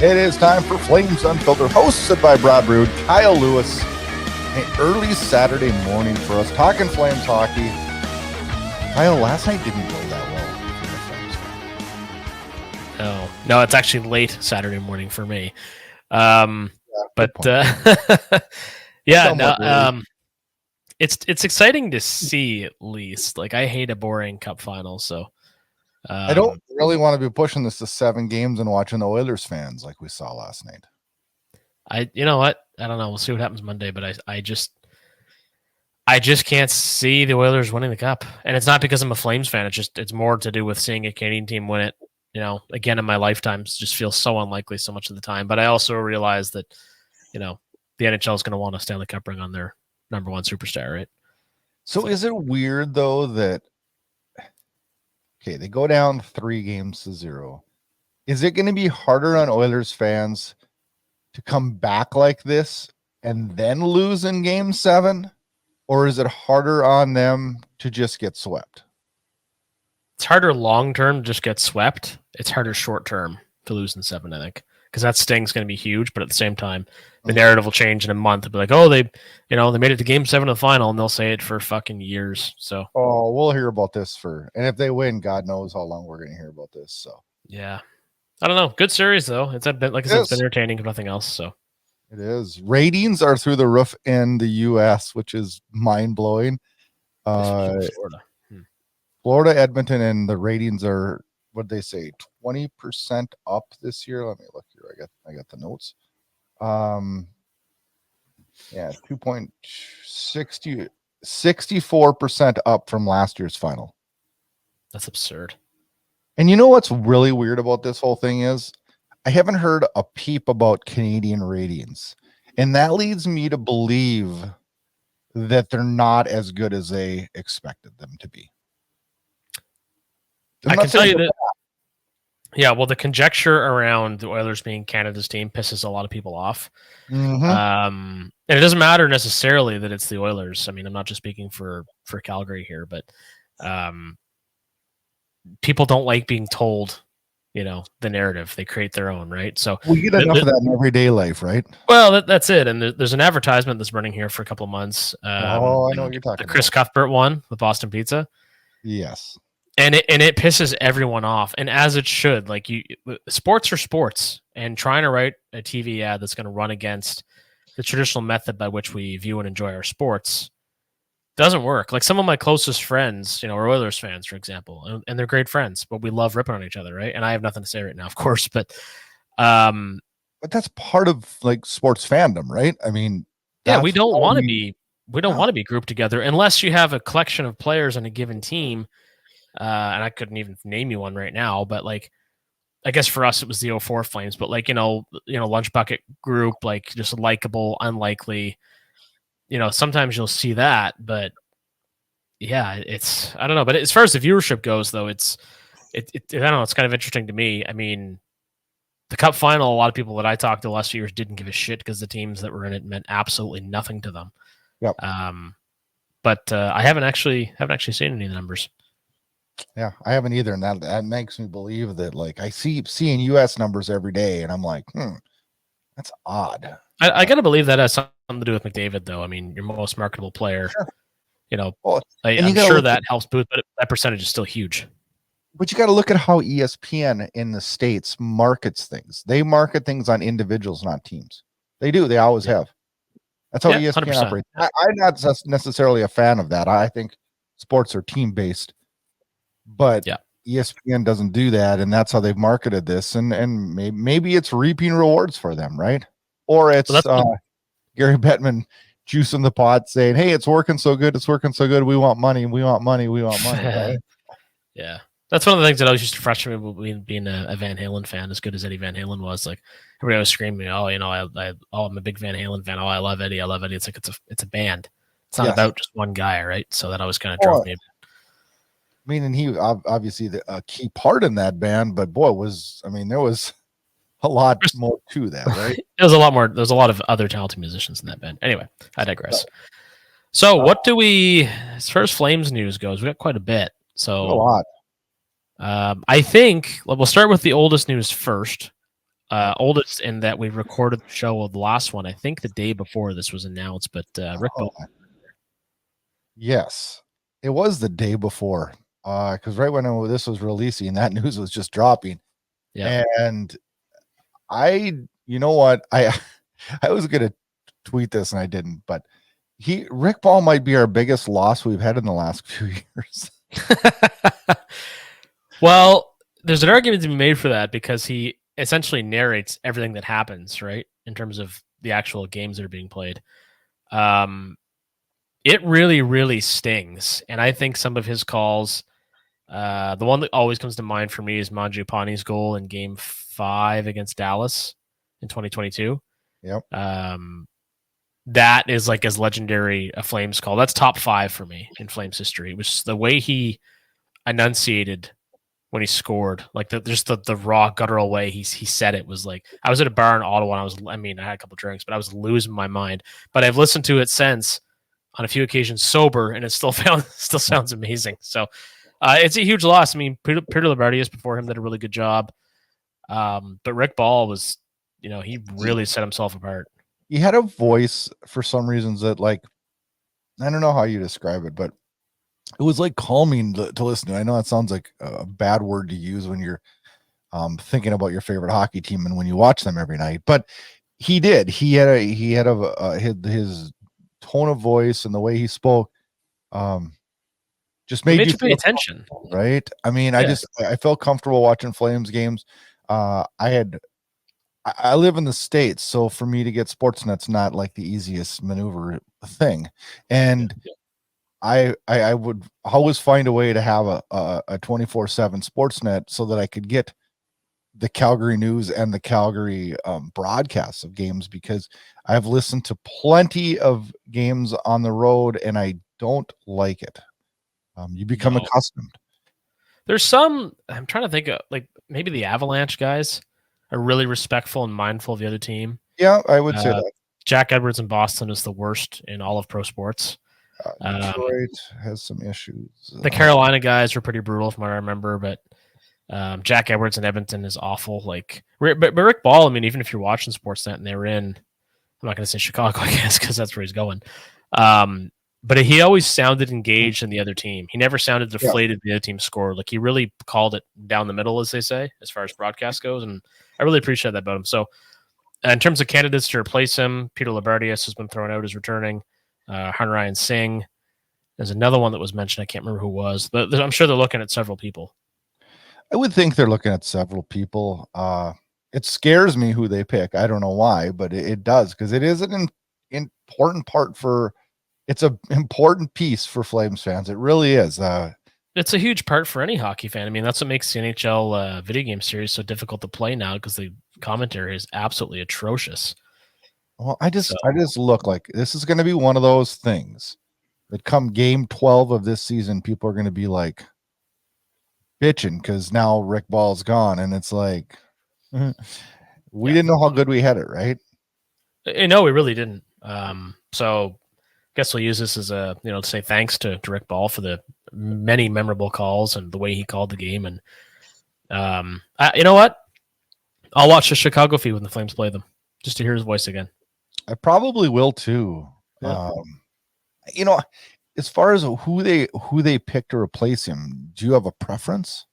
It is time for Flames Unfiltered, hosted by Burud, Kyle Lewis. An early Saturday morning for us, talking Flames hockey. Kyle, last night didn't go that well. No, it's actually late Saturday morning for me. It's exciting to see at least. Like, I hate a boring cup final, so I don't really want to be pushing this to 7 games and watching the Oilers fans like we saw last night. You know what? I don't know. We'll see what happens Monday, but I just can't see the Oilers winning the cup. And it's not because I'm a Flames fan. It's more to do with seeing a Canadian team win it, again in my lifetime. It just feels so unlikely so much of the time. But I also realize that, the NHL is going to want a Stanley Cup ring on their number one superstar, right? So is it weird, though, that they go down 3-0? Is it going to be harder on Oilers fans to come back like this and then lose in Game 7? Or is it harder on them to just get swept? It's harder long-term to just get swept. It's harder short-term to lose in 7, I think. Because that sting's going to be huge, but at the same time, the narrative will change in a month. It'll be like, oh, they made it to Game 7 of the final, and they'll say it for fucking years. So, we'll hear about this and if they win, God knows how long we're going to hear about this. So, yeah, I don't know. Good series though. It's been, like I said, it's been entertaining, if nothing else. So, it is. Ratings are through the roof in the U.S., which is mind blowing. Florida, Edmonton, and the ratings are, what did they say, 20% up this year? Let me look here. I got the notes. 64% up from last year's final. That's absurd. And you know what's really weird about this whole thing is I haven't heard a peep about Canadian ratings. And that leads me to believe that they're not as good as they expected them to be. I can tell you that. Yeah, well, the conjecture around the Oilers being Canada's team pisses a lot of people off. Mm-hmm. And it doesn't matter necessarily that it's the Oilers. I mean, I'm not just speaking for Calgary here, but people don't like being told, the narrative. They create their own, right? So we get enough of that in everyday life, right? Well, that's it. And there's an advertisement that's running here for a couple of months. I know what you're talking about. The Chris Cuthbert one with Boston Pizza. Yes. And it pisses everyone off, and as it should. Like, sports are sports, and trying to write a TV ad that's going to run against the traditional method by which we view and enjoy our sports doesn't work. Like, some of my closest friends, are Oilers fans, for example, and they're great friends, but we love ripping on each other, right? And I have nothing to say right now, of course, but that's part of like sports fandom, right? I mean, yeah, we don't want to be grouped together unless you have a collection of players on a given team. And I couldn't even name you one right now, but like, I guess for us it was the 04 Flames, but like, lunch bucket group, like just likable, unlikely, sometimes you'll see that, but yeah, I don't know. But as far as the viewership goes though, I don't know. It's kind of interesting to me. I mean, the cup final, a lot of people that I talked to the last few years didn't give a shit because the teams that were in it meant absolutely nothing to them. Yep. But I haven't actually seen any of the numbers. Yeah, I haven't either, and that makes me believe that, like, I seeing U.S. numbers every day, and I'm like, that's odd. I gotta believe that has something to do with McDavid, though. I mean, your most marketable player. Sure. I'm sure that helps boost, but that percentage is still huge. But you got to look at how ESPN in the States markets things. They market things on individuals, not teams. They do. They always have. That's how ESPN 100%. operates. I'm not necessarily a fan of that. I think sports are team-based. But ESPN doesn't do that, and that's how they've marketed this. And maybe it's reaping rewards for them, right? Or it's Gary Bettman juicing the pot, saying, "Hey, it's working so good. It's working so good. We want money. We want money. We want money." Right? Yeah, that's one of the things that always used to frustrate me being a Van Halen fan. As good as Eddie Van Halen was, like everybody was screaming, "Oh, I'm a big Van Halen fan. Oh, I love Eddie. I love Eddie." It's like it's a band. It's not about just one guy, right? So that always kind of drove me. I mean, and he obviously a key part in that band, but boy, there was a lot more to that, right? There's a lot more. There's a lot of other talented musicians in that band. Anyway, I digress. So what do we, as far as Flames news goes, we got quite a bit. So a lot. I think we'll start with the oldest news first. Oldest in that we recorded the show of the last one. I think the day before this was announced, but Rick Bahl. Yes, it was the day before. Because right when this was releasing, that news was just dropping. Yeah. And you know what? I was gonna tweet this and I didn't, but Rick Bahl might be our biggest loss we've had in the last few years. Well, there's an argument to be made for that because he essentially narrates everything that happens, right? In terms of the actual games that are being played. It really, really stings. And I think some of his calls, the one that always comes to mind for me is Mangiapane's goal in Game 5 against Dallas in 2022. Yep. That is like as legendary a Flames call. That's top 5 for me in Flames history. It was the way he enunciated when he scored, like the raw guttural way he said it was like, I was at a bar in Ottawa and I had a couple drinks, but I was losing my mind. But I've listened to it since on a few occasions sober, and it still sounds amazing. So it's a huge loss. I mean, Peter Loubardias before him did a really good job. But Rick Bahl was, he really set himself apart. He had a voice for some reasons that, like, I don't know how you describe it, but it was like calming to listen to. I know that sounds like a bad word to use when you're thinking about your favorite hockey team and when you watch them every night, but he did. He had his tone of voice and the way he spoke just made you pay attention, right? I mean, yeah. I felt comfortable watching Flames games. I live in the States, so for me to get Sportsnet's not like the easiest maneuver thing, and I would always find a way to have a 24/7 Sportsnet so that I could get the Calgary news and the Calgary broadcasts of games, because I've listened to plenty of games on the road and I don't like it. You become accustomed. There's some, I'm trying to think of, like, maybe the Avalanche guys are really respectful and mindful of the other team. Yeah, I would say that. Jack Edwards in Boston is the worst in all of pro sports. Detroit has some issues. The Carolina guys were pretty brutal from what I remember, but Jack Edwards in Edmonton is awful. Like, but Rick Bahl, I mean, even if you're watching Sportsnet and they're in, I'm not going to say Chicago, I guess, because that's where he's going. But he always sounded engaged in the other team. He never sounded deflated the other team scored. Like, he really called it down the middle, as they say, as far as broadcast goes. And I really appreciate that about him. So in terms of candidates to replace him, Peter Loubardias has been thrown out as returning. Ryan Singh. There's another one that was mentioned. I can't remember who it was, but I'm sure they're looking at several people. I would think they're looking at several people. It scares me who they pick. I don't know why, but it does, because it is an important part it's an important piece for Flames fans. It really is. It's a huge part for any hockey fan. I mean, that's what makes the NHL video game series so difficult to play now, because the commentary is absolutely atrocious. Well, I just look like this is going to be one of those things that come game 12 of this season, people are going to be like bitching because now Rick Bahl's gone, and it's like we didn't know how good we had it, right? No, we really didn't. So I guess we'll use this as to say thanks to Rick Bahl for the many memorable calls and the way he called the game. And you know what? I'll watch the Chicago feed when the Flames play them, just to hear his voice again. I probably will too. Yeah. As far as who they pick to replace him, do you have a preference?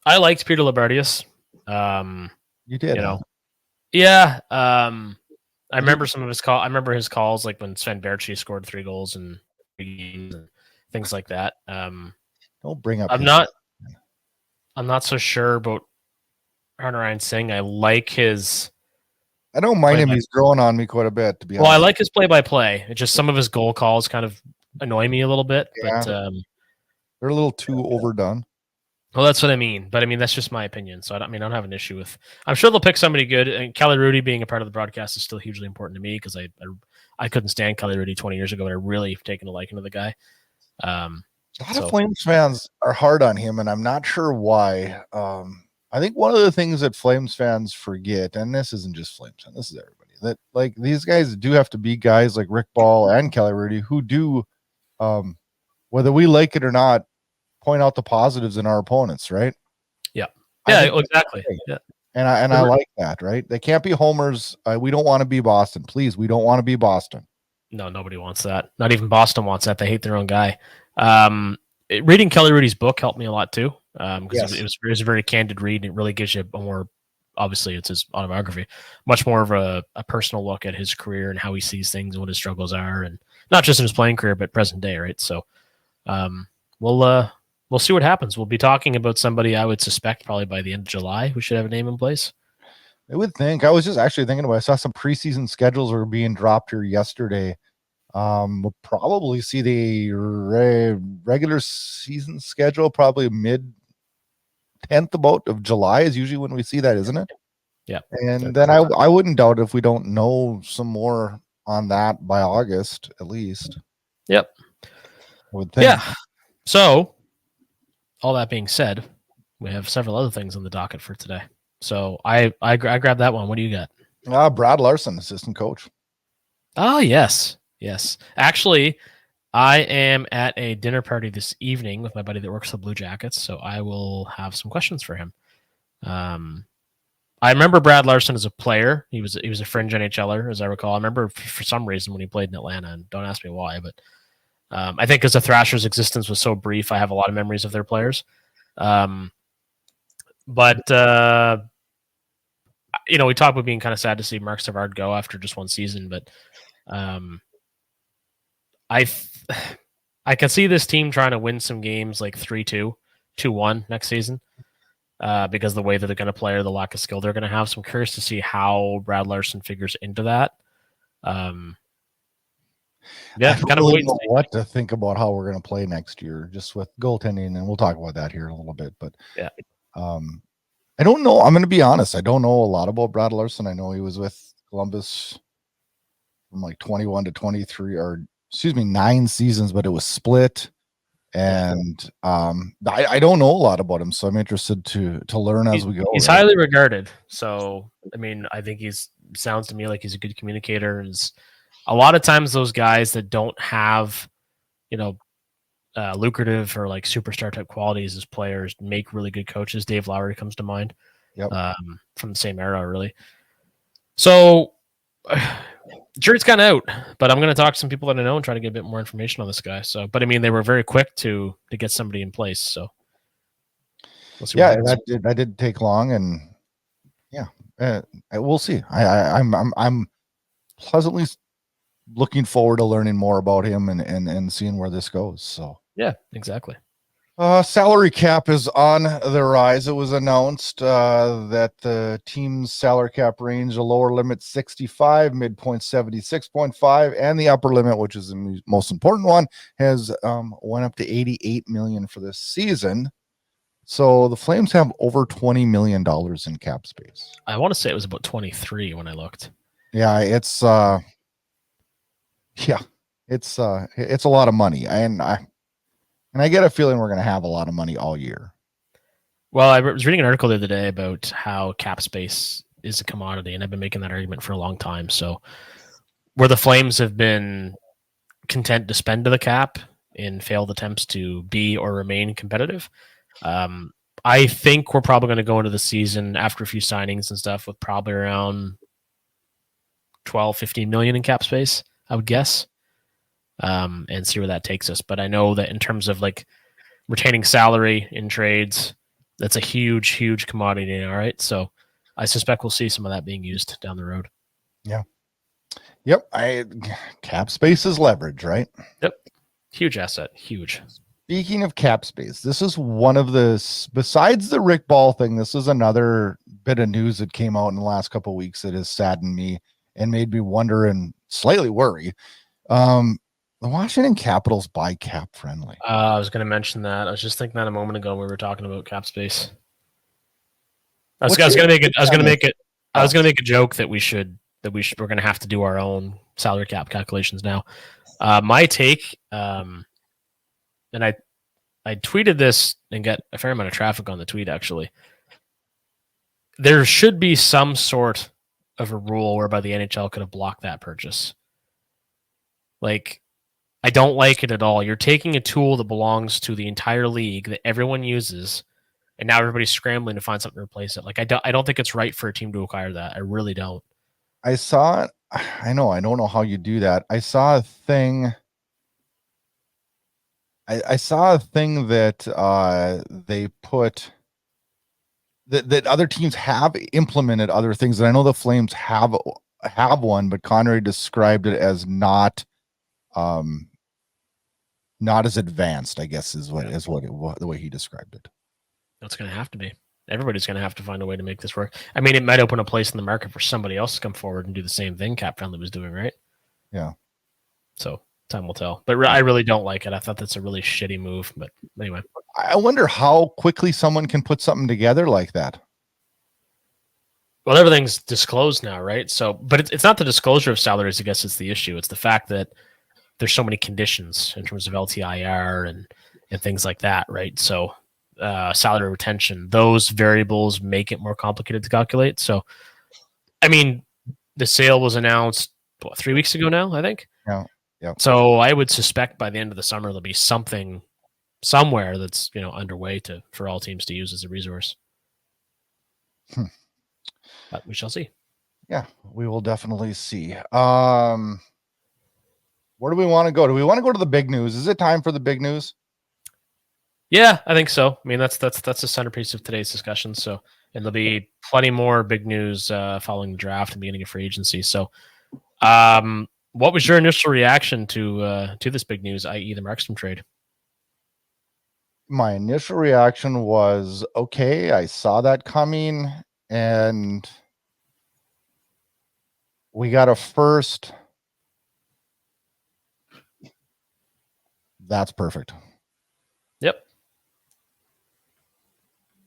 I liked Peter Loubardias. You did, yeah. I remember some of his calls. I remember his calls, like when Sven Baertschi scored 3 goals and things like that. Don't bring up. I'm not so sure about Ryan Singh. I like his. I don't mind him. He's growing on me quite a bit, to be honest. Well, I like his play-by-play. It's just some of his goal calls kind of annoy me a little bit. Yeah. But they're a little too overdone. Well, that's what I mean. But I mean, that's just my opinion. So I don't have an issue with. I'm sure they'll pick somebody good. And Kelly Rudy being a part of the broadcast is still hugely important to me, because I couldn't stand Kelly Rudy 20 years ago, and I really taken a liking to the guy. A lot of Flames fans are hard on him, and I'm not sure why. I think one of the things that Flames fans forget, and this isn't just Flames fans, this is everybody, that like these guys do have to be guys like Rick Bahl and Kelly Rudy who do, whether we like it or not, point out the positives in our opponents, right? Yeah. Yeah, exactly. Yeah. And I like that, right? They can't be homers. We don't want to be Boston. Please, we don't want to be Boston. No, nobody wants that. Not even Boston wants that. They hate their own guy. Reading Kelly Rudy's book helped me a lot too, because it was a very candid read. It really gives you a more, obviously it's his autobiography, much more of a personal look at his career and how he sees things and what his struggles are, and not just in his playing career but present day, right? So, we'll see what happens. We'll be talking about somebody I would suspect probably by the end of July who should have a name in place. I would think. I was just actually thinking about it. I saw some preseason schedules were being dropped here yesterday. We'll probably see the regular season schedule probably mid 10th about of July is usually when we see that, isn't it? Yeah. And then I wouldn't doubt if we don't know some more on that by August at least. Yep. I would think. Yeah. So, all that being said, we have several other things on the docket for today. So I grabbed that one. What do you got? Brad Larsen, assistant coach. Oh, yes. Yes. Actually, I am at a dinner party this evening with my buddy that works for Blue Jackets, so I will have some questions for him. I remember Brad Larsen as a player. He was a fringe NHLer, as I recall. I remember for some reason when he played in Atlanta, and don't ask me why, but I think because the Thrashers' existence was so brief, I have a lot of memories of their players. But we talked about being kind of sad to see Markstrom go after just one season, but I can see this team trying to win some games like 3-2, 2-1 next season because of the way that they're going to play or the lack of skill they're going to have. So I'm curious to see how Brad Larsen figures into that. I don't really know what to think about how we're going to play next year, just with goaltending, and we'll talk about that here in a little bit. But yeah, I don't know. I'm going to be honest. I don't know a lot about Brad Larsen. I know he was with Columbus from like 21 to 23, or 9 seasons, but it was split. And I don't know a lot about him, so I'm interested to learn as we go. He's highly regarded. So, I mean, I think sounds to me like he's a good communicator. And a lot of times those guys that don't have, lucrative or like superstar type qualities as players make really good coaches. Dave Lowry comes to mind. Yep. From the same era, really. So, jury's kind of out, but I'm going to talk to some people that I know and try to get a bit more information on this guy. So, but I mean, they were very quick to get somebody in place. So, we'll see. Yeah, that did take long, and yeah, we'll see. I'm pleasantly looking forward to learning more about him and seeing where this goes. So, yeah, exactly. Salary cap is on the rise. It was announced that the team's salary cap range, the lower limit 65, midpoint 76.5, and the upper limit, which is the most important one, has went up to 88 million for this season. So the Flames have over $20 million in cap space. I want to say it was about 23 when I looked. Yeah, it's a lot of money, and I get a feeling we're going to have a lot of money all year. Well, I was reading an article the other day about how cap space is a commodity, and I've been making that argument for a long time. So where the Flames have been content to spend to the cap in failed attempts to be or remain competitive, I think we're probably going to go into the season after a few signings and stuff with probably around 12, 15 million in cap space, I would guess. And see where that takes us. But I know that in terms of like retaining salary in trades, that's a huge, huge commodity now, right? So I suspect we'll see some of that being used down the road. Yeah. Yep. Cap space is leverage, right? Yep. Huge asset. Huge. Speaking of cap space, this is one of besides the Rick Ball thing, this is another bit of news that came out in the last couple of weeks that has saddened me and made me wonder and slightly worry. The Washington Capitals buy CapFriendly. I was going to mention that. I was just thinking that a moment ago when we were talking about cap space. I was going to make a joke that we're going to have to do our own salary cap calculations now. My take, and I tweeted this and got a fair amount of traffic on the tweet. Actually, there should be some sort of a rule whereby the NHL could have blocked that purchase. Like, I don't like it at all. You're taking a tool that belongs to the entire league that everyone uses and now everybody's scrambling to find something to replace it. Like I don't think it's right for a team to acquire that. I really don't. I saw it. I don't know how you do that. I saw a thing. I saw a thing that they put that other teams have implemented other things. And I know the Flames have one, but Connery described it as not as advanced, I guess is the way he described it. It's going to have to be. Everybody's going to have to find a way to make this work. I mean, it might open a place in the market for somebody else to come forward and do the same thing CapFriendly was doing, right? Yeah. So time will tell. But I really don't like it. I thought that's a really shitty move. But anyway. I wonder how quickly someone can put something together like that. Well, everything's disclosed now, right? So, but it's not the disclosure of salaries, I guess it's the issue. It's the fact that there's so many conditions in terms of LTIR and things like that, right? So salary retention, those variables make it more complicated to calculate. So, I mean, the sale was announced 3 weeks ago now, I think. Yeah. So I would suspect by the end of the summer there'll be something somewhere that's underway for all teams to use as a resource. But we shall see. Yeah, we will definitely see. Where do we want to go? Do we want to go to the big news? Is it time for the big news? Yeah, I think so. I mean, that's the centerpiece of today's discussion. So, and there'll be plenty more big news following the draft and beginning of free agency. So, what was your initial reaction to this big news, i.e., the Markstrom trade? My initial reaction was, okay, I saw that coming, and we got a first. That's perfect. Yep.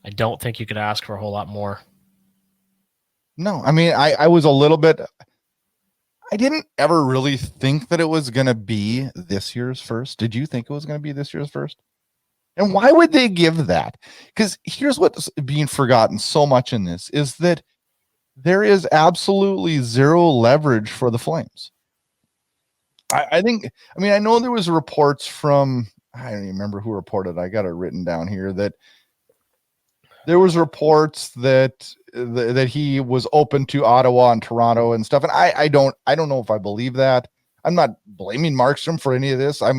I don't think you could ask for a whole lot more. No, I mean, I was a little bit. I didn't ever really think that it was going to be this year's first. Did you think it was going to be this year's first? And why would they give that? Because here's what's being forgotten so much in this is that there is absolutely zero leverage for the Flames. I know there was reports from, I don't even remember who reported. I got it written down here that there was reports that he was open to Ottawa and Toronto and stuff. And I don't know if I believe that. I'm not blaming Markstrom for any of this. I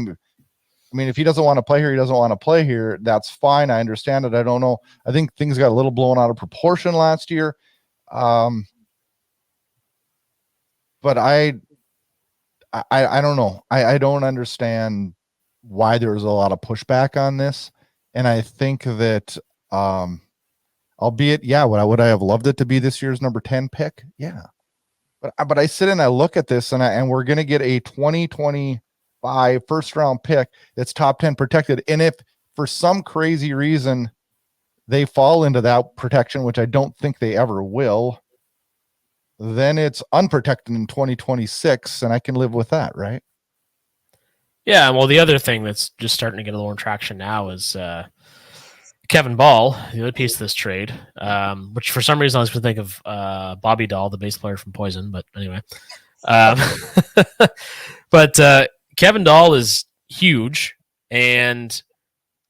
mean, if he doesn't want to play here, he doesn't want to play here. That's fine. I understand it. I don't know. I think things got a little blown out of proportion last year. But I don't know. I don't understand why there was a lot of pushback on this. And I think that, albeit, yeah, would I have loved it to be this year's number 10 pick? Yeah. But I sit and I look at this and we're going to get a 2025 first round pick that's top 10 protected. And if for some crazy reason they fall into that protection, which I don't think they ever will, then it's unprotected in 2026 and I can live with that, right? Yeah. Well, the other thing that's just starting to get a little traction now is Kevin Bahl, the other piece of this trade, which for some reason I was going to think of Bobby Dahl, the bass player from Poison, but anyway. But Kevin Dahl is huge and,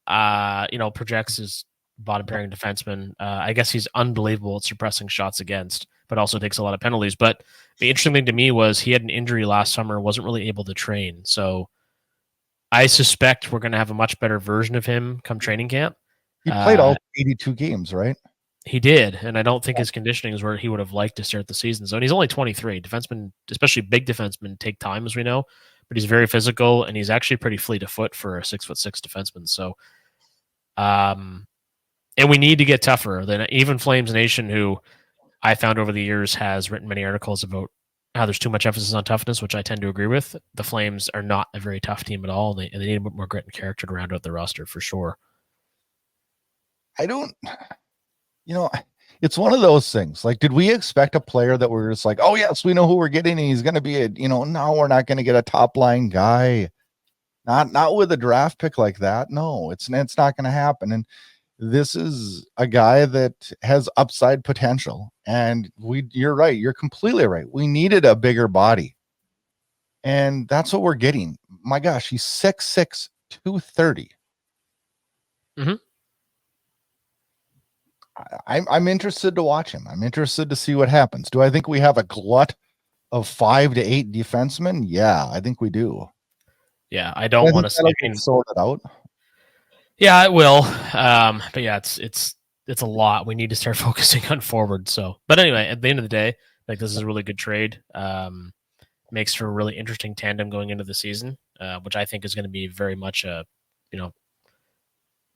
projects as bottom pairing defenseman. I guess he's unbelievable at suppressing shots against, but also takes a lot of penalties. But the interesting thing to me was he had an injury last summer, wasn't really able to train. So I suspect we're going to have a much better version of him come training camp. He played all 82 games, right? He did, and I don't think his conditioning is where he would have liked to start the season. So, and he's only 23. Defensemen, especially big defensemen, take time, as we know, but he's very physical, and he's actually pretty fleet of foot for a 6'6" defenseman. So, and we need to get tougher. Than even Flames Nation, who I found over the years has written many articles about how there's too much emphasis on toughness, which I tend to agree with. The Flames are not a very tough team at all, and they need a bit more grit and character to round out the roster for sure. It's one of those things. Like, did we expect a player that we're just like, oh yes, we know who we're getting, and he's going to be no, we're not going to get a top line guy. Not with a draft pick like that. No, it's not going to happen. And this is a guy that has upside potential. And you're right. You're completely right. We needed a bigger body. And that's what we're getting. My gosh, he's 6'6", 230. Mm-hmm. I'm interested to watch him. I'm interested to see what happens. Do I think we have a glut of 5 to 8 defensemen? Yeah, I think we do. Yeah, I don't want to see it sorted out. Yeah, it will. But yeah, it's a lot. We need to start focusing on forward. So, but anyway, at the end of the day, like this is a really good trade. Makes for a really interesting tandem going into the season, which I think is going to be very much a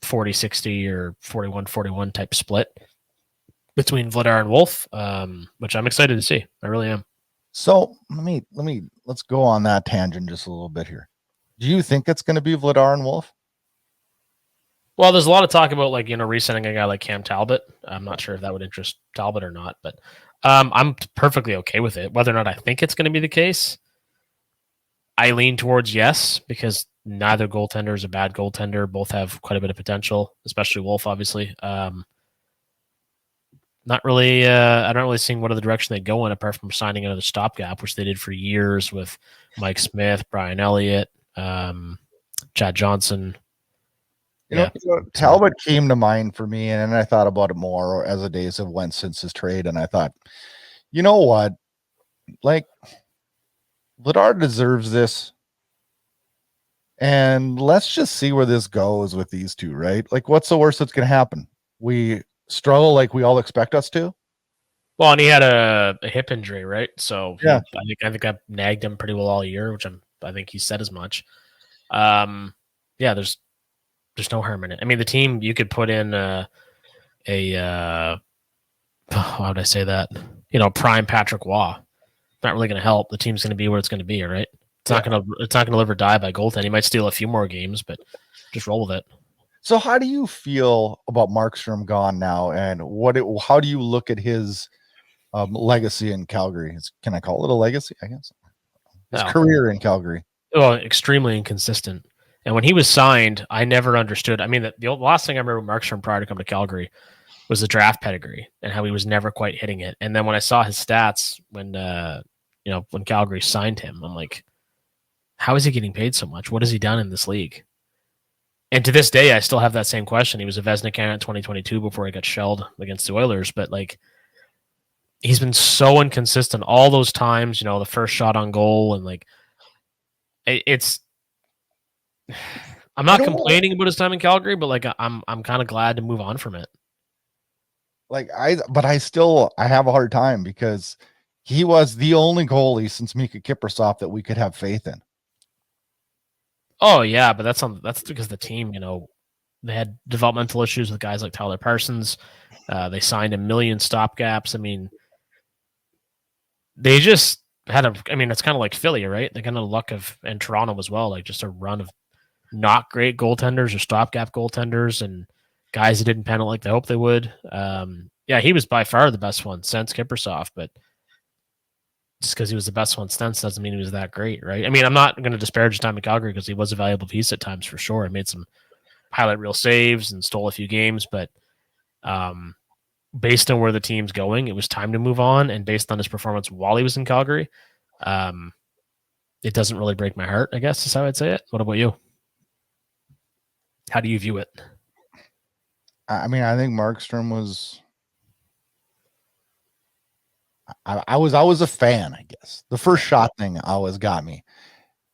40-60 or 41-41 type split between Vladar and Wolf, which I'm excited to see. I really am. So let's go on that tangent just a little bit here. Do you think it's going to be Vladar and Wolf? Well, there's a lot of talk about re-signing a guy like Cam Talbot. I'm not sure if that would interest Talbot or not, but I'm perfectly okay with it. Whether or not I think it's going to be the case, I lean towards yes, because neither goaltender is a bad goaltender. Both have quite a bit of potential, especially Wolf, obviously. Not really. I don't really see what other direction they go in apart from signing another stopgap, which they did for years with Mike Smith, Brian Elliott, Chad Johnson. Talbot came to mind for me, and I thought about it more as the days have went since his trade, and I thought, you know what, like Vladar deserves this, and let's just see where this goes with these two, right? Like, what's the worst that's going to happen? We struggle like we all expect us to. Well, and he had a hip injury, right? So yeah, I think I nagged him pretty well all year, which I think he said as much. Yeah, there's no harm in it. I mean, the team, you could put in how would I say that? Prime Patrick Waugh. Not really going to help. The team's going to be where it's going to be, right? It's not going to live or die by goaltending. He might steal a few more games, but just roll with it. So how do you feel about Markstrom gone now, and how do you look at his legacy in Calgary? Can I call it a legacy? I guess his career in Calgary. Oh, extremely inconsistent. And when he was signed, I never understood. I mean, the last thing I remember Markstrom prior to coming to Calgary was the draft pedigree and how he was never quite hitting it. And then when I saw his stats when Calgary signed him, I'm like, how is he getting paid so much? What has he done in this league? And to this day, I still have that same question. He was a Vezina candidate in 2022 before he got shelled against the Oilers, but like, he's been so inconsistent all those times. The first shot on goal, and like, it's. I'm not complaining about his time in Calgary, but like, I'm kind of glad to move on from it. But I have a hard time because he was the only goalie since Mika Kiprusoff that we could have faith in. Oh yeah, but that's because the team, they had developmental issues with guys like Tyler Parsons. They signed a million stopgaps. I mean, they just had it's kind of like Philly, right? They kind of luck and Toronto as well, like just a run of not great goaltenders or stopgap goaltenders and guys that didn't pan out like they hoped they would. Yeah, he was by far the best one since Kiprusoff, but just because he was the best one since doesn't mean he was that great, right? I mean, I'm not going to disparage his time in Calgary because he was a valuable piece at times for sure. He made some highlight reel saves and stole a few games, but based on where the team's going, it was time to move on. And based on his performance while he was in Calgary, it doesn't really break my heart, I guess is how I'd say it. What about you? How do you view it? I mean, I think Markstrom was. I was a fan, I guess. The first shot thing always got me.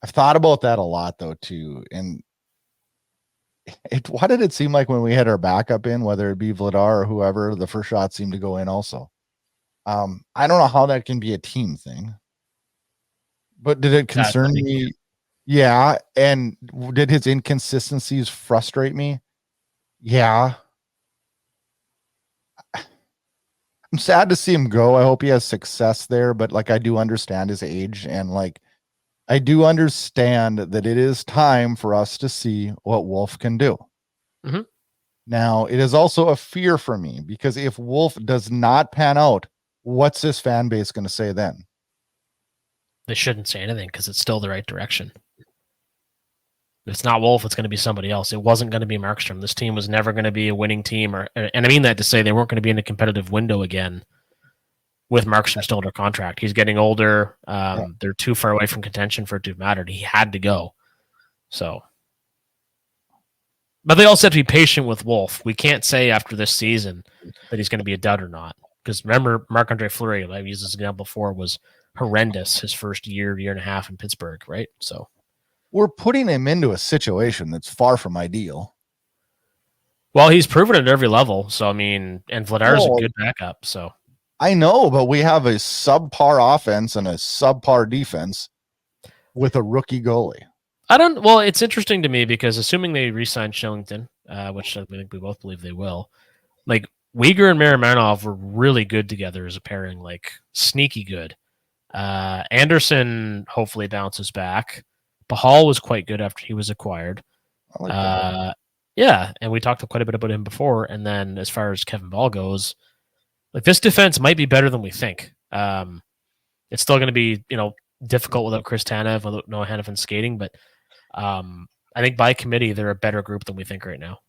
I've thought about that a lot though too. And why did it seem like when we had our backup in, whether it be Vladar or whoever, the first shot seemed to go in also? I don't know how that can be a team thing. But did it concern me? Yeah. And did his inconsistencies frustrate me? Yeah. I'm sad to see him go. I hope he has success there, but like I do understand his age, and like I do understand that it is time for us to see what Wolf can do. Mm-hmm. Now, it is also a fear for me because if Wolf does not pan out, what's this fan base going to say then? They shouldn't say anything because it's still the right direction. If it's not Wolf, it's going to be somebody else. It wasn't going to be Markstrom. This team was never going to be a winning team, and I mean that to say they weren't going to be in a competitive window again with Markstrom still under contract. He's getting older. They're too far away from contention for it to have mattered. He had to go. So, But they also have to be patient with Wolf. We can't say after this season that he's going to be a dud or not. Because remember, Marc-Andre Fleury, I've used this example before, was horrendous his first year and a half in Pittsburgh, right? So we're putting him into a situation that's far from ideal. Well, he's proven it at every level. So, I mean, and Vladar's a good backup. So I know, but we have a subpar offense and a subpar defense with a rookie goalie. Well, it's interesting to me because assuming they re-sign Shillington, which I think we both believe they will, like Uyghur and Marimanov were really good together as a pairing, like sneaky good. Anderson hopefully bounces back. Bahl was quite good after he was acquired. Yeah, and we talked quite a bit about him before. And then as far as Kevin Bahl goes, like this defense might be better than we think. It's still going to be, difficult without Chris Tanev, without Noah Hannafin skating, but I think by committee they're a better group than we think right now.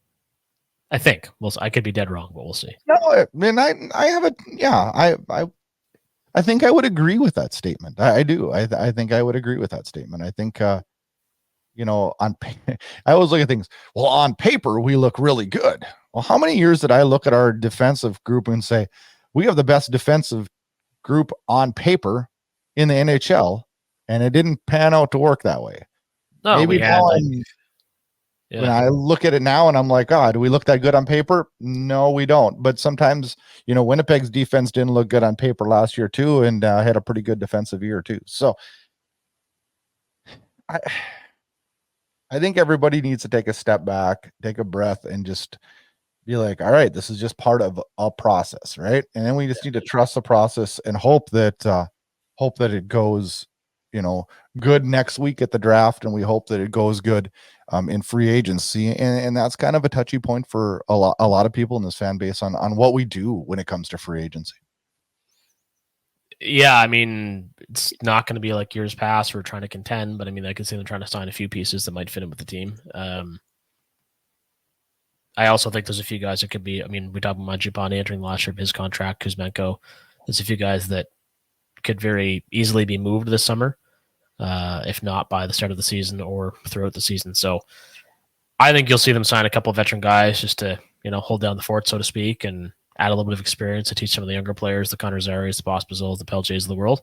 I think. I could be dead wrong, but we'll see. No, I mean, I have a I think I would agree with that statement. I do. I think I would agree with that statement. I think I always look at things. Well, on paper we look really good. Well, how many years did I look at our defensive group and say we have the best defensive group on paper in the NHL, and it didn't pan out to work that way? No, maybe when I look at it now and I'm like, do we look that good on paper? No, we don't. But sometimes, Winnipeg's defense didn't look good on paper last year too, and had a pretty good defensive year too. So I think everybody needs to take a step back, take a breath, and just be like, all right, this is just part of a process, right? And then we just need to trust the process and hope that it goes, good next week at the draft, and we hope that it goes good in free agency. And that's kind of a touchy point for a lot of people in this fan base on what we do when it comes to free agency. Yeah, I mean, it's not going to be like years past. We're trying to contend, but I mean, I can see them trying to sign a few pieces that might fit in with the team. I also think there's a few guys that could be. I mean, we talked about Mangiapane entering the last year of his contract. Kuzmenko. There's a few guys that could very easily be moved this summer, if not by the start of the season or throughout the season. So I think you'll see them sign a couple of veteran guys just to, hold down the fort, so to speak, and add a little bit of experience to teach some of the younger players, the Connor Zaris, the Pospisil, the Peljays of the world.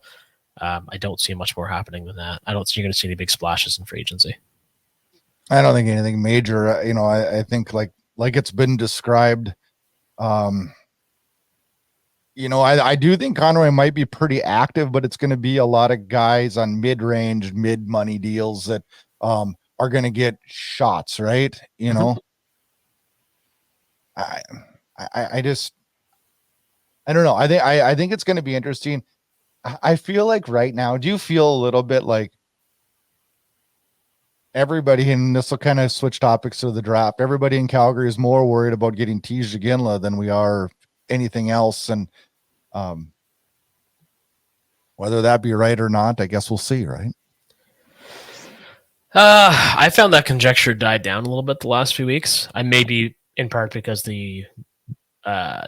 I don't see much more happening than that. I don't think you're going to see any big splashes in free agency. I don't think anything major. I think like it's been described. I do think Conroy might be pretty active, but it's going to be a lot of guys on mid-range, mid-money deals that are going to get shots, right? I don't know. I think it's going to be interesting. I feel like right now, do you feel a little bit like everybody, and this will kind of switch topics to the draft, everybody in Calgary is more worried about getting Tij Ginla than we are anything else? And whether that be right or not, I guess we'll see, right? I found that conjecture died down a little bit the last few weeks. I may be in part because the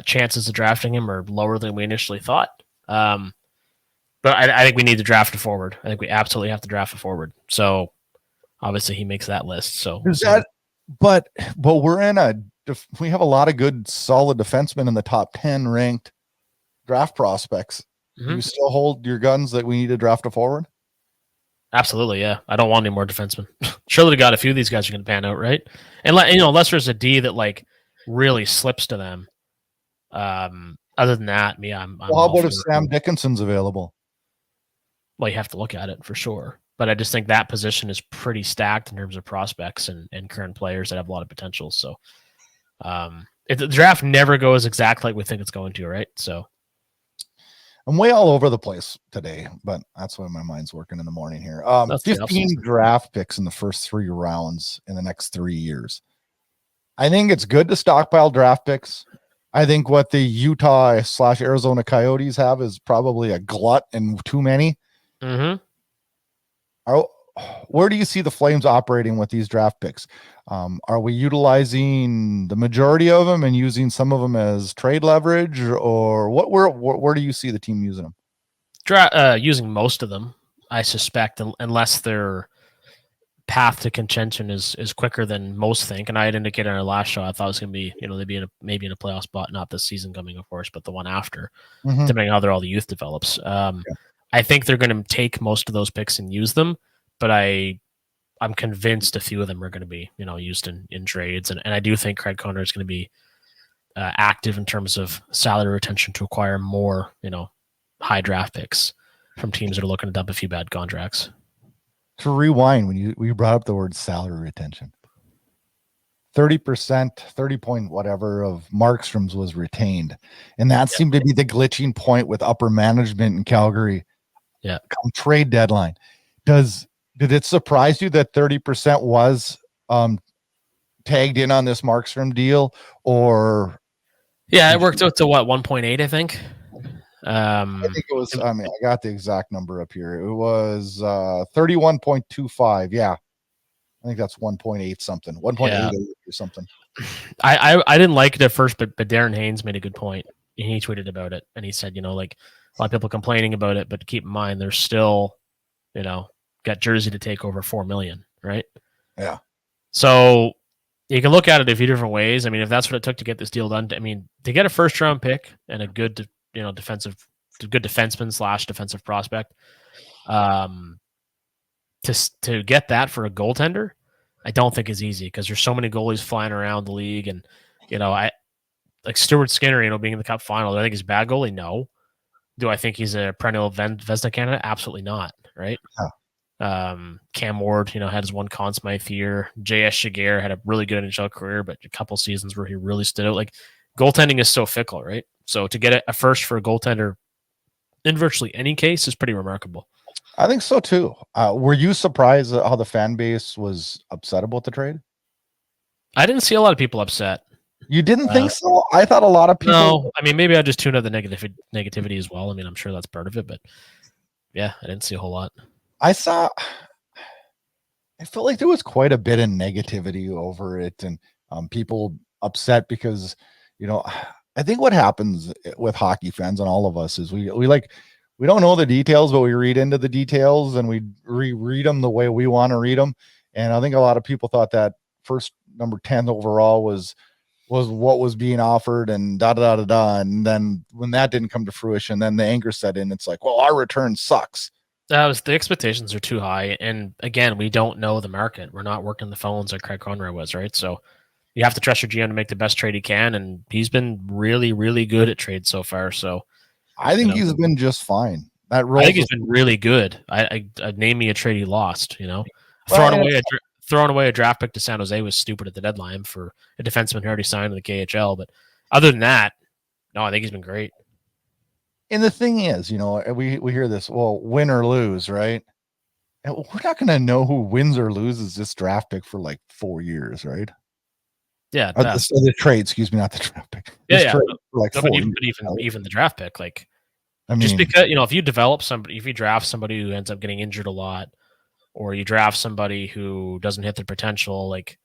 chances of drafting him are lower than we initially thought. But I think we need to draft a forward. I think we absolutely have to draft a forward. So obviously he makes that list. So but we have a lot of good, solid defensemen in the top 10 ranked draft prospects. Mm-hmm. You still hold your guns that we need to draft a forward? Absolutely, yeah. I don't want any more defensemen. Surely to God, a few of these guys are going to pan out, right? And unless there's a D that like really slips to them. Other than that, I'm how about if Sam Dickinson's available? Well, you have to look at it for sure. But I just think that position is pretty stacked in terms of prospects and current players that have a lot of potential. So if the draft never goes exactly like we think it's going to, right? So I'm way all over the place today, but that's why my mind's working in the morning here. 15 draft picks in the first 3 rounds in the next 3 years. I think it's good to stockpile draft picks. I think what the Utah/Arizona Coyotes have is probably a glut and too many. Mm-hmm. Where do you see the Flames operating with these draft picks? Are we utilizing the majority of them and using some of them as trade leverage, or where do you see the team using them? Using most of them, I suspect, unless they're path to contention is quicker than most think. And I had indicated in our last show, I thought it was going to be, they'd be maybe in a playoff spot, not this season coming, of course, but the one after, depending on how all the youth develops. I think they're going to take most of those picks and use them, but I'm convinced a few of them are going to be, used in trades. And I do think Craig Conroy is going to be active in terms of salary retention to acquire more, high draft picks from teams that are looking to dump a few bad contracts. To rewind, when you brought up the word salary retention, 30%, 30 point whatever of Markstrom's was retained. And that seemed to be the glitching point with upper management in Calgary. Yeah. Come trade deadline. Did it surprise you that 30% was tagged in on this Markstrom deal? Or it worked out to what, 1.8, I think. I think it was, I got the exact number up here. It was 31.25. Yeah. I think that's 1.8 something, 1.88 or something. I didn't like it at first, but Darren Haynes made a good point. He tweeted about it and he said, like a lot of people complaining about it, but keep in mind, there's still, got Jersey to take over $4 million, right? Yeah. So you can look at it a few different ways. I mean, if that's what it took to get this deal done, to get a first round pick and a good, good defenseman / defensive prospect, to get that for a goaltender, I don't think is easy because there's so many goalies flying around the league, and I like Stuart Skinner, being in the Cup final. Do I think he's a bad goalie? No. Do I think he's a perennial Vezina candidate? Absolutely not. Right. Cam Ward, had his one Conn Smythe year. J.S. Shiger had a really good NHL career, but a couple seasons where he really stood out. Like, goaltending is so fickle, right? So to get a first for a goaltender in virtually any case is pretty remarkable. I think so too. Were you surprised at how the fan base was upset about the trade? I didn't see a lot of people upset. You didn't think so? I thought a lot of people. No, maybe I just tuned out the negativity as well. I'm sure that's part of it, but yeah, I didn't see a whole lot. I felt like there was quite a bit of negativity over it, and people upset because, I think what happens with hockey fans and all of us is we don't know the details, but we read into the details and we reread them the way we want to read them. And I think a lot of people thought that first number 10 overall was what was being offered, and da da da da. And then when that didn't come to fruition, then the anger set in. It's like, well, our return sucks. The expectations are too high. And again, we don't know the market. We're not working the phones like Craig Conroy was, right? So you have to trust your GM to make the best trade he can. And he's been really, really good at trades so far. So I think he's been just fine. I think he's been really good. I'd name me a trade he lost, Throwing away a draft pick to San Jose was stupid at the deadline for a defenseman who already signed in the KHL. But other than that, no, I think he's been great. And the thing is, we hear this, well, win or lose, right? And we're not going to know who wins or loses this draft pick for like 4 years, right? Yeah. The trade, excuse me, not the draft pick. Yeah. Like even the draft pick, like, just because, if you develop somebody, if you draft somebody who ends up getting injured a lot, or you draft somebody who doesn't hit their potential, like,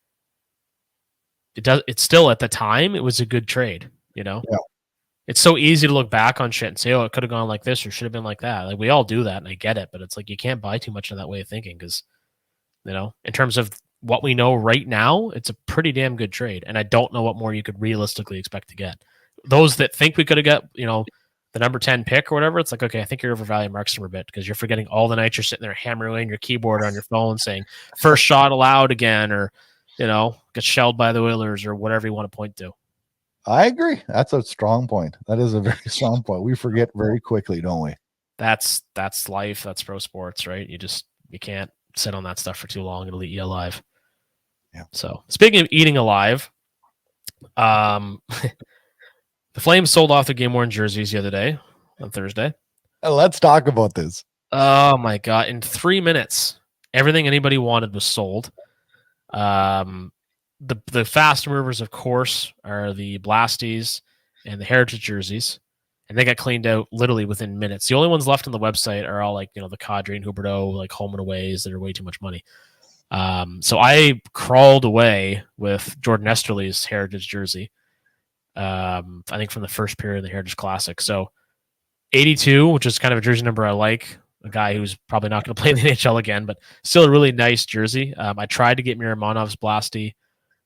it's still at the time, it was a good trade, Yeah. It's so easy to look back on shit and say, oh, it could have gone like this or should have been like that. Like, we all do that, and I get it, but it's like you can't buy too much of that way of thinking because, in terms of what we know right now, it's a pretty damn good trade, and I don't know what more you could realistically expect to get. Those that think we could have got, the number 10 pick or whatever, it's like, okay, I think you're overvaluing Markstrom a bit because you're forgetting all the nights you're sitting there hammering your keyboard on your phone saying first shot allowed again, or, get shelled by the Oilers or whatever you want to point to. I agree. That's a strong point. That is a very strong point. We forget very quickly, don't we? That's life. That's pro sports, right? You can't sit on that stuff for too long. It'll eat you alive. Yeah. So speaking of eating alive, the Flames sold off their game-worn jerseys the other day on Thursday. Let's talk about this. Oh my God. In 3 minutes, everything anybody wanted was sold. The fast movers, of course, are the Blasties and the Heritage jerseys, and they got cleaned out literally within minutes. The only ones left on the website are all like, the Kadri and Huberdeau, like home and aways that are way too much money. So I crawled away with Jordan Esterly's Heritage jersey. I think from the first period of the Heritage Classic. So 82, which is kind of a jersey number I like. a guy who's probably not going to play in the NHL again, but still a really nice jersey. I tried to get Miramonov's Blasty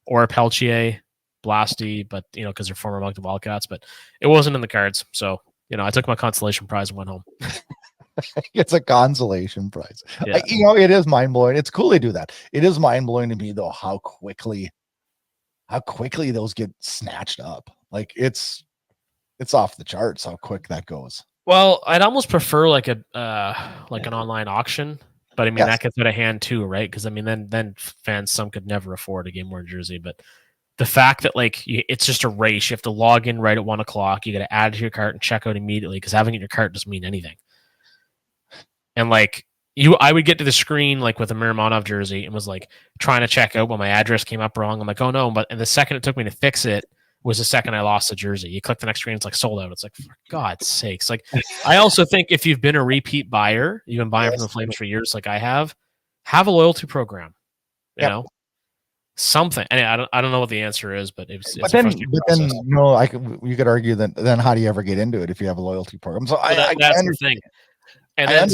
or a Peltier Blasty, but because they're former Moncton Wildcats, but it wasn't in the cards. So I took my consolation prize and went home. It's a consolation prize. Yeah. It is mind blowing. It's cool they do that. It is mind blowing to me though how quickly those get snatched up. Like it's off the charts how quick that goes. Well, I'd almost prefer like an online auction, but I mean that gets out of hand too, right? Because I mean then fans some could never afford a game worn jersey, but the fact that it's just a race, you have to log in right at 1:00, you got to add it to your cart and check out immediately because having it in your cart doesn't mean anything. And I would get to the screen with a Miramonov jersey and was trying to check out when my address came up wrong. I'm like, oh no! But the second it took me to fix it was the second I lost the jersey. You click the next screen, it's sold out. It's for God's sakes! I also think if you've been a repeat buyer, you've been buying from the Flames for years, like I have a loyalty program. You know, something. And I don't know what the answer is, but it's then you could argue that then how do you ever get into it if you have a loyalty program? So that's the thing. And then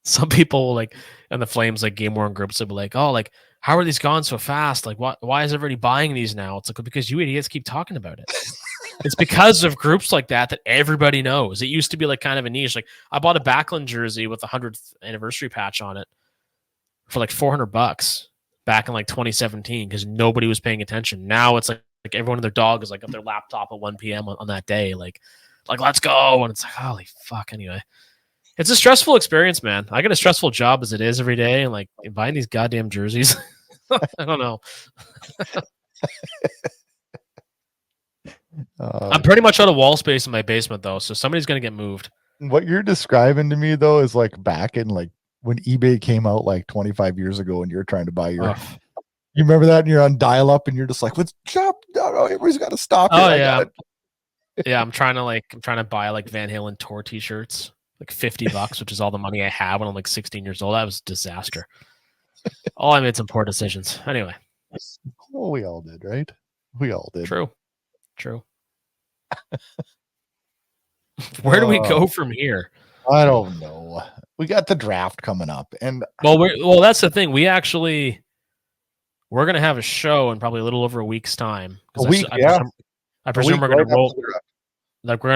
some people in the Flames game worn groups will be like, oh, how are these gone so fast? Why is everybody buying these now? It's because you idiots keep talking about it. It's because of groups like that everybody knows. It used to be kind of a niche. I bought a Backlund jersey with a 100th anniversary patch on it for $400 back in 2017 because nobody was paying attention. Now it's like everyone and their dog is on their laptop at 1 p.m. on that day. Let's go. And it's holy fuck. Anyway, it's a stressful experience, man. I got a stressful job as it is every day. And buying these goddamn jerseys, I don't know. I'm pretty much out of wall space in my basement though. So somebody's going to get moved. What you're describing to me though, is back in when eBay came out 25 years ago and you're trying to buy your, you remember that? And you're on dial up and you're just let's jump. No, everybody's got to stop. Oh yeah. Yeah, I'm trying to buy Van Halen tour t-shirts, $50, which is all the money I had when I'm 16 years old. That was a disaster. I made some poor decisions. Anyway. Well, we all did, right? We all did. True. Where do we go from here? I don't know. We got the draft coming up, and that's the thing. We're going to have a show in probably a little over a week's time. I presume we're going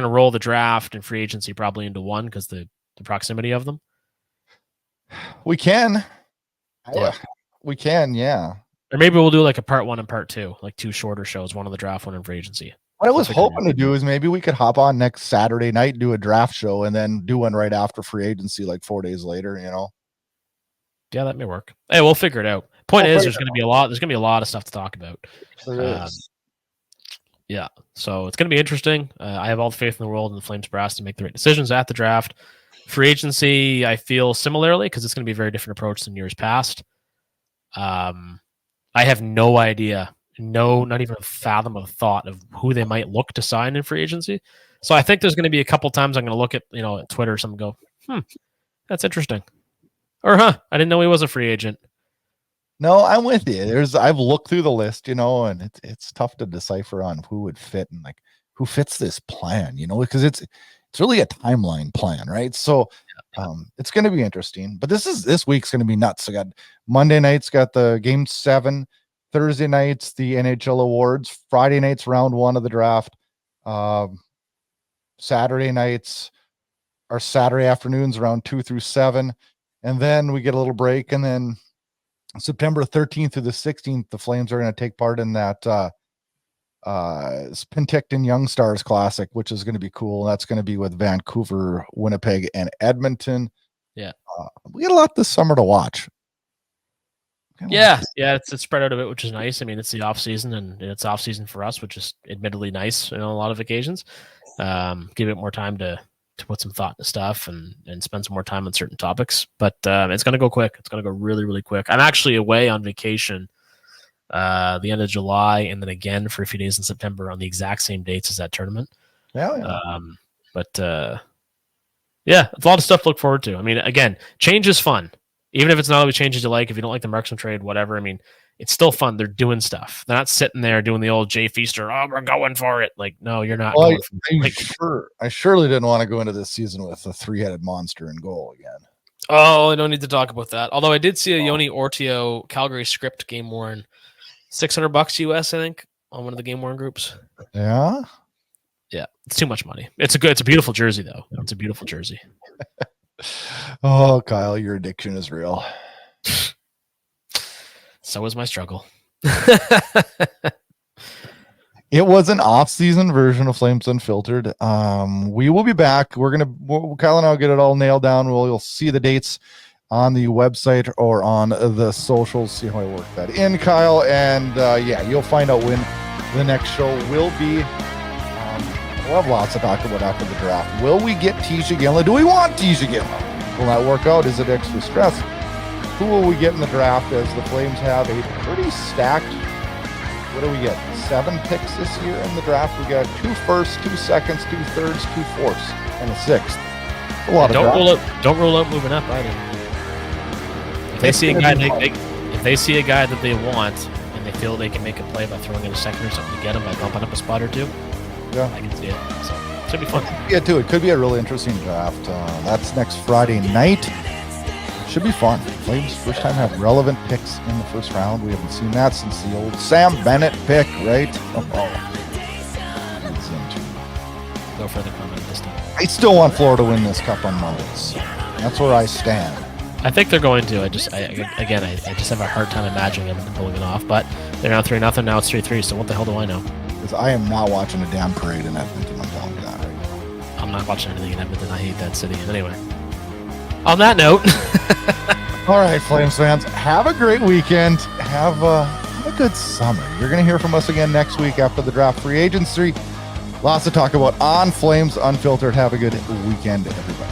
to roll the draft and free agency probably into one because the proximity of them. We can. Yeah. We can, yeah. Or maybe we'll do a part 1 and part 2, 2 shorter shows, one on the draft, one in free agency. What I was hoping to do is maybe we could hop on next Saturday night, do a draft show, and then do one right after free agency 4 days later, Yeah, that may work. Hey, we'll figure it out. Point is, there's going to be a lot of stuff to talk about. Yeah, so it's going to be interesting. I have all the faith in the world in the Flames brass to make the right decisions at the draft. Free agency, I feel similarly because it's going to be a very different approach than years past. I have no idea, not even a fathom of thought of who they might look to sign in free agency. So I think there's going to be a couple times I'm going to look at at Twitter or something and go, that's interesting, or I didn't know he was a free agent. No, I'm with you. I've looked through the list, and it's tough to decipher on who would fit and who fits this plan, because it's really a timeline plan, right? So it's going to be interesting. But this week's going to be nuts. I got Monday nights, got the Game 7, Thursday nights the NHL awards, Friday nights round 1 of the draft, Saturday nights or Saturday afternoons around 2 through 7, and then we get a little break, and then September 13th through the 16th, the Flames are going to take part in that Penticton Young Stars Classic, which is going to be cool. That's going to be with Vancouver, Winnipeg, and Edmonton. Yeah, we got a lot this summer to watch. Yeah, it's spread out a bit, which is nice. I mean, it's the off season, and it's off season for us, which is admittedly nice on a lot of occasions. Give it more time to put some thought into stuff and spend some more time on certain topics. But it's going to go quick. It's going to go really, really quick. I'm actually away on vacation the end of July and then again for a few days in September on the exact same dates as that tournament. Yeah. It's a lot of stuff to look forward to. I mean, again, change is fun. Even if it's not always changes you like, if you don't like the Markstrom trade, whatever. I mean, it's still fun. They're doing stuff. They're not sitting there doing the old Jay Feaster. Oh, we're going for it. Like, no, you're not. Well, I surely didn't want to go into this season with a 3-headed monster in goal again. Oh, I don't need to talk about that. Although I did see a Yoni Ortio Calgary script game worn $600 US, I think, on one of the game worn groups. Yeah. Yeah, it's too much money. It's a beautiful jersey though. It's a beautiful jersey. Oh, Kyle, your addiction is real. So is my struggle. It was an off-season version of Flames Unfiltered. We will be back. Kyle and I'll get it all nailed down. You'll see the dates on the website or on the socials. See how I work that in, Kyle. And you'll find out when the next show will be. We'll have lots to talk about after the draft. Will we get Tisha Gimla? Do we want Tisha Gimla? Will that work out? Is it extra stress? Who will we get in the draft, as the Flames have a pretty stacked, what do we get, 7 picks this year in the draft? We got 2 firsts, 2 seconds, 2 thirds, 2 fourths, and a 6th. A lot of don't rule out moving up either. If they see a guy that they want and they feel they can make a play by throwing in a second or something to get him by bumping up a spot or 2, yeah, I can see it. So it should be fun. Yeah, too. It could be a really interesting draft. That's next Friday night. Should be fun. Flames first time have relevant picks in the first round. We haven't seen that since the old Sam Bennett pick, right? No further comment this time. I still want Florida to win this cup on Mondays. That's where I stand. I think they're going to. I just have a hard time imagining them pulling it off. But they're now 3-0. Now it's 3-3. So what the hell do I know? Because I am not watching a damn parade in Edmonton. I'm telling you that right now. I'm not watching anything in Edmonton. I hate that city. Anyway. On that note. All right, Flames fans, have a great weekend. Have a good summer. You're going to hear from us again next week after the draft free agency. Lots to talk about on Flames Unfiltered. Have a good weekend, everybody.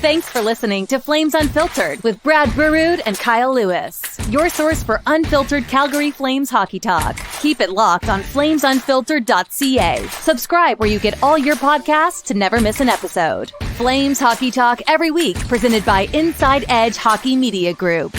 Thanks for listening to Flames Unfiltered with Brad Burud and Kyle Lewis, your source for unfiltered Calgary Flames hockey talk. Keep it locked on flamesunfiltered.ca. Subscribe where you get all your podcasts to never miss an episode. Flames hockey talk every week, presented by Inside Edge Hockey Media Group.